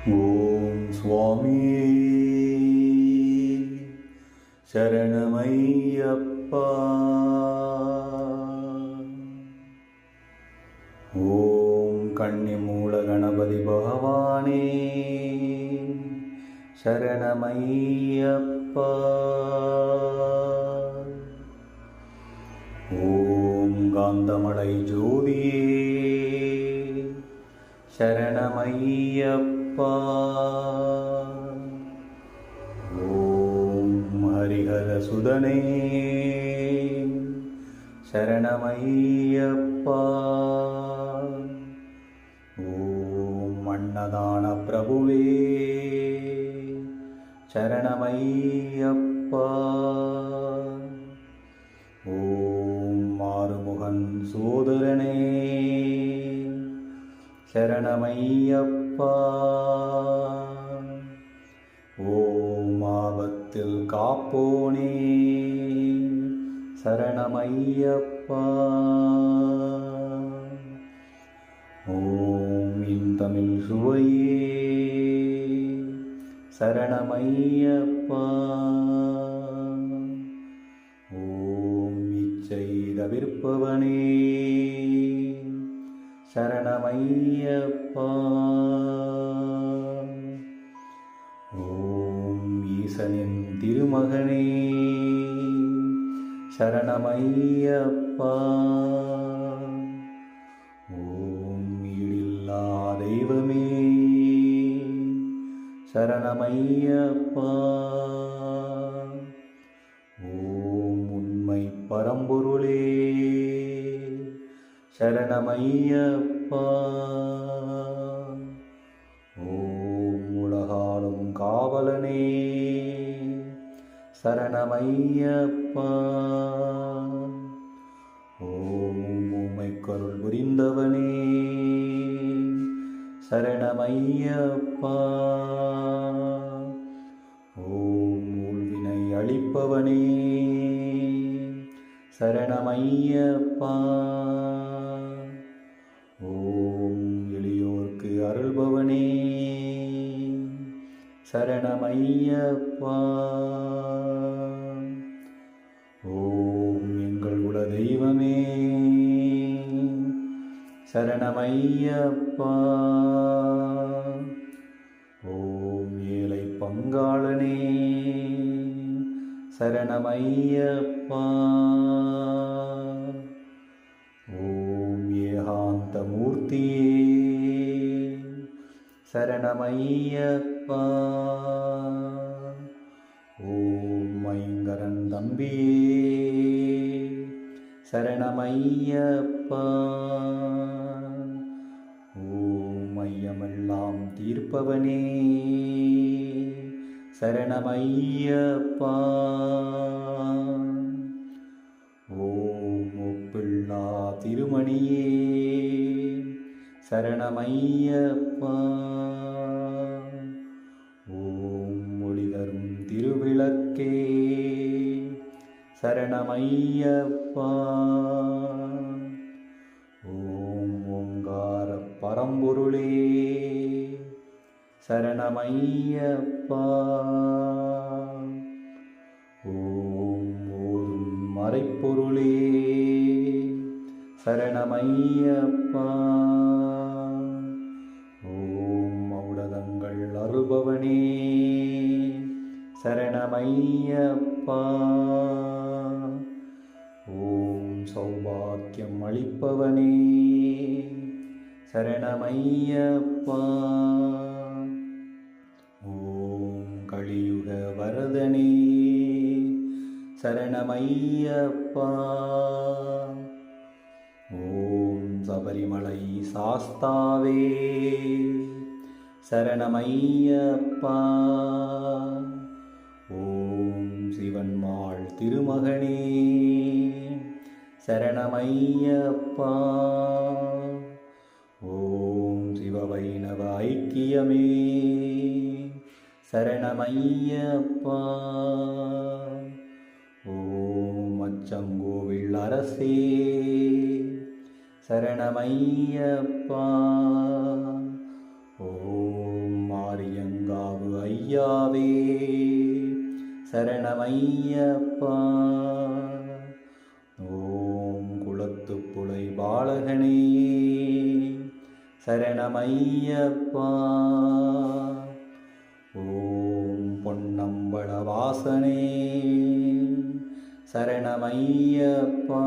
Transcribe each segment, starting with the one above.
ஓம் சுவாமியே சரணமையப்பா. ஓம் கன்னிமூல கணபதி பகவானே சரணமையப்பா. ஓம் காந்தமலை ஜோதியே சரணமையப்பா. ஓம் ஹரிஹர சுதனே சரணமையப்பா. ஓம் அன்னதான பிரபுவே சரணமையப்பா. ஓம் மாறுமுகன் சோதரனே சரணமையப்பா. ஓம் ஆபத்தில் காப்போனே சரணமையப்பா. ஓம் இன்தமிழ் சுவையே சரணமையப்பா. ஓம் இச்சை தவிர்ப்பவனே சரணமையப்பா. ஓம் ஈசனின் திருமகனே சரணமையப்பா. ஓம் ஈடில்லா தெய்வமே சரணமையப்பா. ஓம் உண்மை பரம்பொருளே சரணமையப்பா. ஓம் உலகாளும் காவலனே சரணமையப்பா. ஓம் உமைக்கருள் புரிந்தவனே சரணமையப்பா. ஓம் ஊழ்வினை அளிப்பவனே சரணமையப்பா. ஓம் எளியோர்க்கு அருள்பவனே சரணமையப்பா. ஓம் எங்கள் குல தெய்வமே சரணமையப்பா. ஓம் ஏழை பங்காளனே சரணமையப்பா. ஓம் ஏகாந்த மூர்த்தியே சரணமையப்பா. ஓம் ஐங்கரன் தம்பியே சரணமையப்பா. ஓம் ஐயமெல்லாம் தீர்ப்பவனே சரணமையப்பா. ஓம் ஒப்பில்லா திருமணியே சரணமையப்பா. ஓம் ஒளி தரும் திருவிளக்கே சரணமையப்பா. ஓம் ஓங்கார பரம்பொருளே சரணமையப்பா. ஓம் ஓதும் மறைப்பொருளே சரணமையப்பா. ஓம் மௌடதங்கள் அருள்பவனே சரணமையப்பா. ஓம் சௌபாக்கியம் அளிப்பவனே சரணமையப்பா. ஓம் கலியுக வரதனே சரணமையப்பா. ஓம் சபரிமலை சாஸ்தாவே சரணமையப்பா. ஓம் சிவன்மாள் திருமகனே சரணமையப்பா. ஓம் சிவவைணவ ஐக்கியமே சரணமையப்பா. ஓம் அச்சங்கோவில் அரசே சரணமையப்பா. ஓம் மாறி ஐயாவே சரணமையப்பா. ஓம் குளத்துப்புழை பாலகனே சரணமையப்பா. ஓம் பொன்னம்பல வாசனே சரணமையப்பா.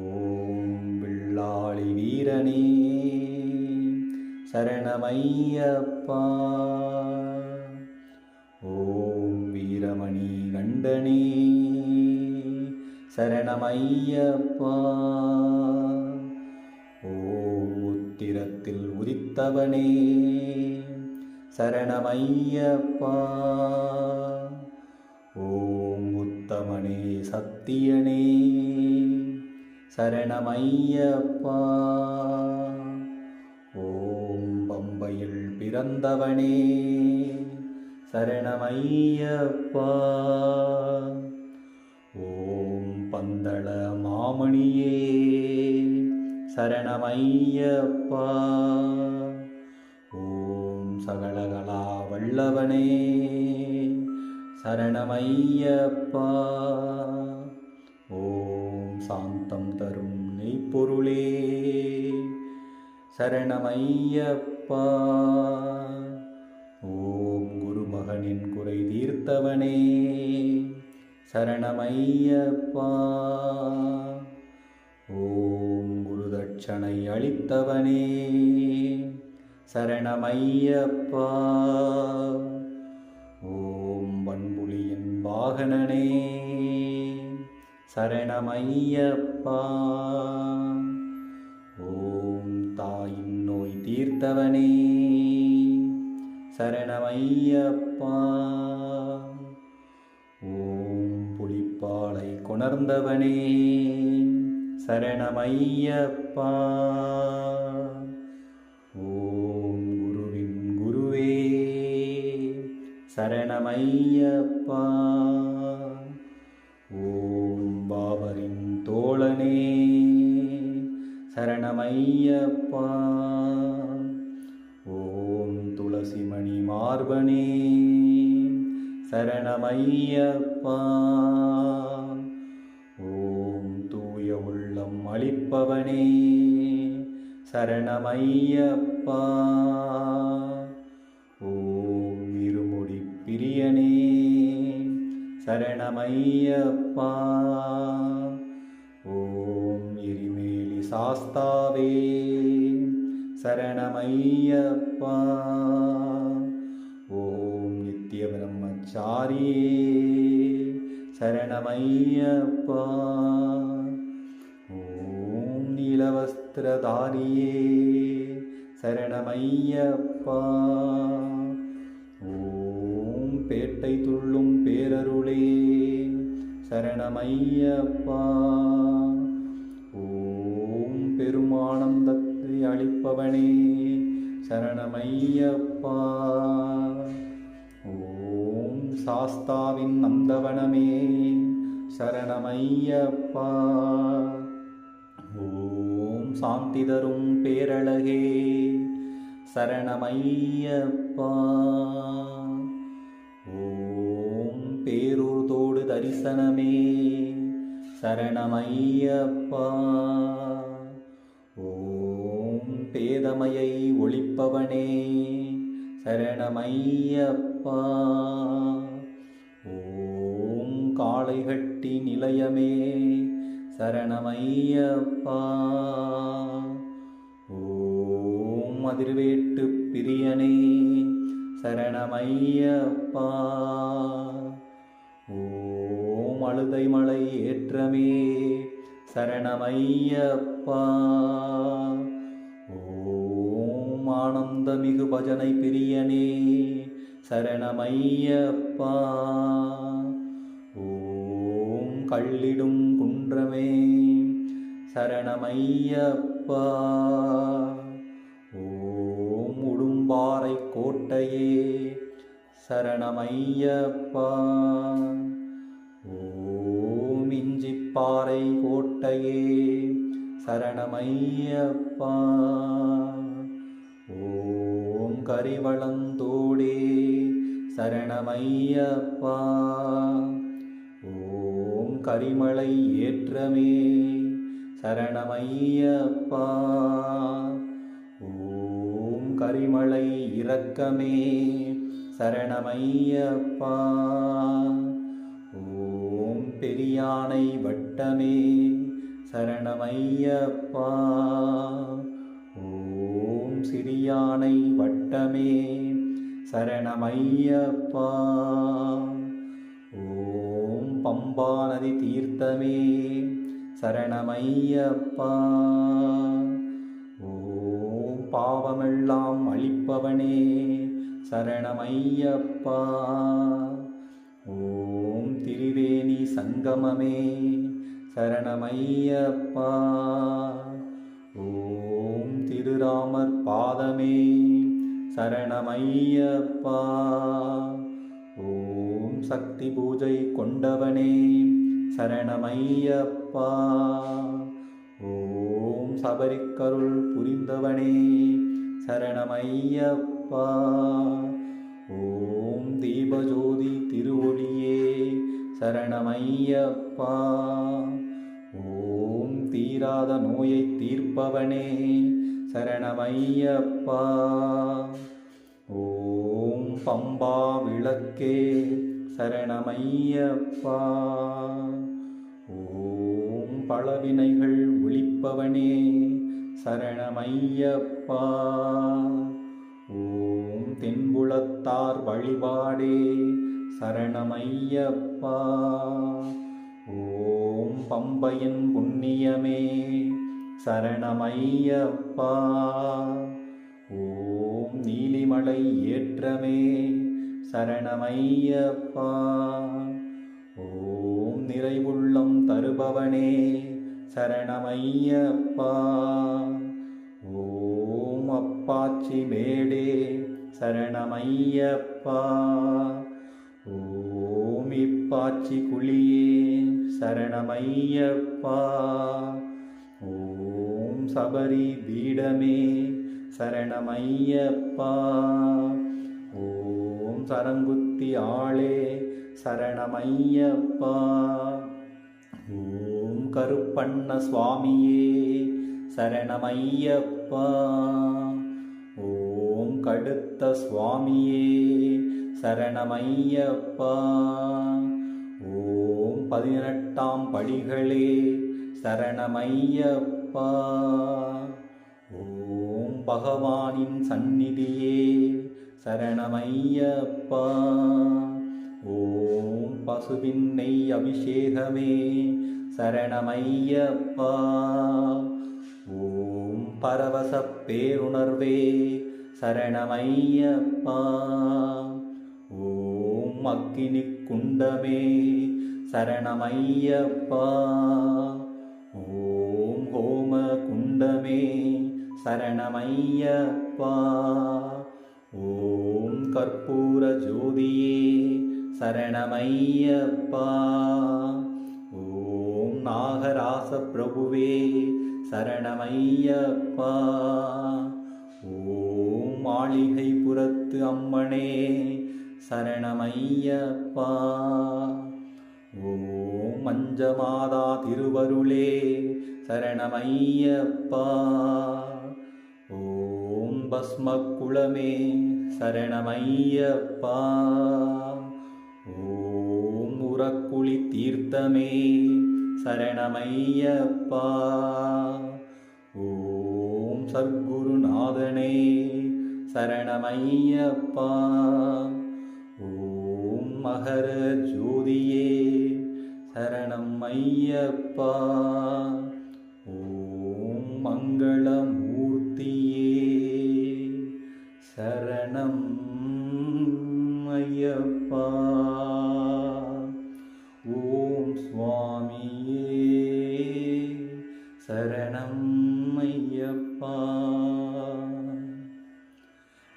ஓம் வில்லாளி வீரனே சரணமையப்பா. ஓம் வீரமணி கண்டனே சரணமையப்பா. ஓம் உத்திரத்தில் உதித்தவனே சரணமையப்பா. ஓம் உத்தமனே சத்தியனே சரணமையப்பா. ஓம் பம்பையில் பிறந்தவனே சரணமையப்பா. ஓம் பந்தள மாமணியே சரணமையப்பா. ஓம் சகலகலா வல்லவனே சரணமையப்பா. ஓம் சாந்தம் தரும் மெய்ப்பொருளே சரணமையப்பா. ஓம் குருமகனின் குறை தீர்த்தவனே சரணமையப்பா. ஓம் குருதட்சணை அளித்தவனே சரணமையப்பா. ஓம் வன்புலியின் வாகனனே சரணமையப்பா. ஓம் தாயின் நோய் தீர்த்தவனே சரணமையப்பா. ஓம் புலிப்பாலை கொணர்ந்தவனே சரணமையப்பா. ஓம் குருவின் குருவே சரணமையப்பா. ஓம் பாபரின் தோழனே சரணமையப்பா. ஓம் துளசிமணி மார்பனே சரணமையப்பா. ஓம் தூய உள்ளம் அளிப்பவனே சரணமையப்பா. ஓம் இருமுடி பிரியனே சரணமையப்பா. ஓம் எரிமேலி சாஸ்தாவே சரணமையப்பா. ஓம் நித்திய பிரம்மச்சாரியே சரணமையப்பா. ஓம் நீலவஸ்திரதாரியே சரணமையப்பா. ஓம் பேட்டை துள்ளும் பேரருளே சரணமையப்பா. ஓம் பெருமானந்தத்தை அளிப்பவனே சரணமையப்பா. ஓம் சாஸ்தாவின் நந்தவனமே சரணமையப்பா. ஓம் சாந்தி தரும் பேரழகே சரணமையப்பா. ஓம் பேரூர்தோடு தரிசனமே சரணமையப்பா. ஓம் பேதமையை ஒளிப்பவனே சரணமையப்பா. ஓம் காளைகட்டி நிலையமே சரணமையப்பா. ஓம் அதிர்வேட்டு பிரியனே சரணமையப்பா. ஓம் அழுதை மலை ஏற்றமே சரணமையப்பா. ஓம் ஆனந்தமிகு பஜனை பிரியனே சரணமையப்பா. ஓம் கள்ளிடும் குன்றமே சரணமையப்பா. ஓம் உடும்பாறை கோட்டையே சரணமையப்பா. ஓம் இஞ்சிப்பாறை கோட்டையே சரணமையப்பா. ஓம் கரிவளந்தோடே சரணமையப்பா. ஓம் கரிமலை ஏற்றமே சரணமையப்பா. ஓம் கரிமலை இரக்கமே சரணமையப்பா. ஓம் பெரியானை வட்டமே சரணமையப்பா. ஓம் சிறியானை வட்டமே சரணமையப்பா. ஓம் பம்பா நதி தீர்த்தமே சரணமையப்பா. ஓம் பாவமெல்லாம் அழிப்பவனே சரணமையப்பா. ஓம் திரிவேணி சங்கமமே சரணமையப்பா. ஓம் திருராமர் பாதமே சரணமையப்பா. ஓம் சக்தி பூஜை கொண்டவனே சரணமையப்பா. ஓம் சபரிக்கருள் புரிந்தவனே சரணமையப்பா. ஓம் தீபஜோதி திருவொளியே சரணமையப்பா. ஓம் தீராத நோயை தீர்ப்பவனே சரணமையப்பா. ஓம் பம்பா விளக்கே சரணமையப்பா. ஓம் பழவினைகள் ஒழிப்பவனே சரணமையப்பா. ஓம் தென்புலத்தார் வழிபாடே சரணமையப்பா. ஓம் பம்பையின் புண்ணியமே சரணமையப்பா. ஓம் நீலிமலை ஏற்றமே சரணமையப்பா. ஓம் நிறைவுள்ளம் தருபவனே சரணமையப்பா. ஓம் அப்பாச்சி மேடே சரணமையப்பா. ஓம் இப்பாச்சி குழியே சரணமையப்பா. ஓம் சபரி பீடமே சரணமையப்பா. ஓம் சரங்குத்தி ஆளே சரணமையப்பா. ஓம் கருப்பண்ண சுவாமியே சரணமையப்பா. ஓம் கடுத்த சுவாமியே சரணமையப்பா. ஓம் 18ஆம் படிகளே சரணமையப்பா. ஓம் பகவானின் சந்நிதியே சரணமையப்பா. ஓம் பசுவின் நெய் அபிஷேகமே சரணமையப்பா. ஓம் பரவச பேருணர்வே சரணமையப்பா. ஓம் அக்கினி குண்டமே சரணமையப்பா. ஓம் ஹோம குண்டமே சரணமையப்பா. ஓம் கற்பூர ஜோதியே சரணமையப்பா. ஓம் நாகராச பிரபுவே சரணமையப்பா. ஓம் மாளிகை புறத்து அம்மனே சரணமையப்பா. ஓம் மஞ்சமாதா திருவருளே சரணமையப்பா. ஓம் பஸ்மக்குளமே சரணமையப்பா. ஓம் உரக்குழி தீர்த்தமே சரணமையப்பா. ஓம் சத்குருநாதனே சரணமையப்பா. ஓம் மகர ஜோதியே சரணம் ஐயப்பா. ஓம் மங்களமூர்த்தியே சரணம் ஐயப்பா. ஓம் சுவாமியே சரணம் ஐயப்பா.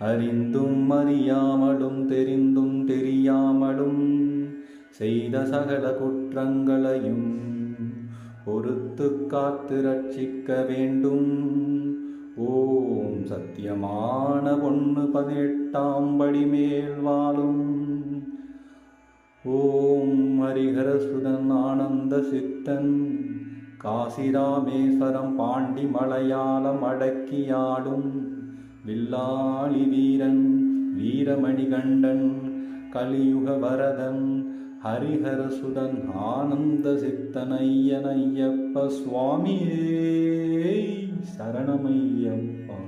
அறிந்தும் அறியாமலும் தெரிந்தும் தெரியாமலும் செய்த சகல குற்றங்களையும் பொறுத்து காத்து ரட்சிக்க வேண்டும். ஓம் சத்தியமான பொண்ணு 18ஆம் படி மேல் வாழும் ஓம் ஹரிஹரசுதன் ஆனந்த சித்தன் காசிராமேஸ்வரம் பாண்டி மலையாளம் அடக்கியாடும் வில்லாளி வீரன் வீரமணிகண்டன் கலியுக வரதன் ஹரிஹரசுதன் ஆனந்த சித்தனையனையப்ப சுவாமியே சரணமையப்பா.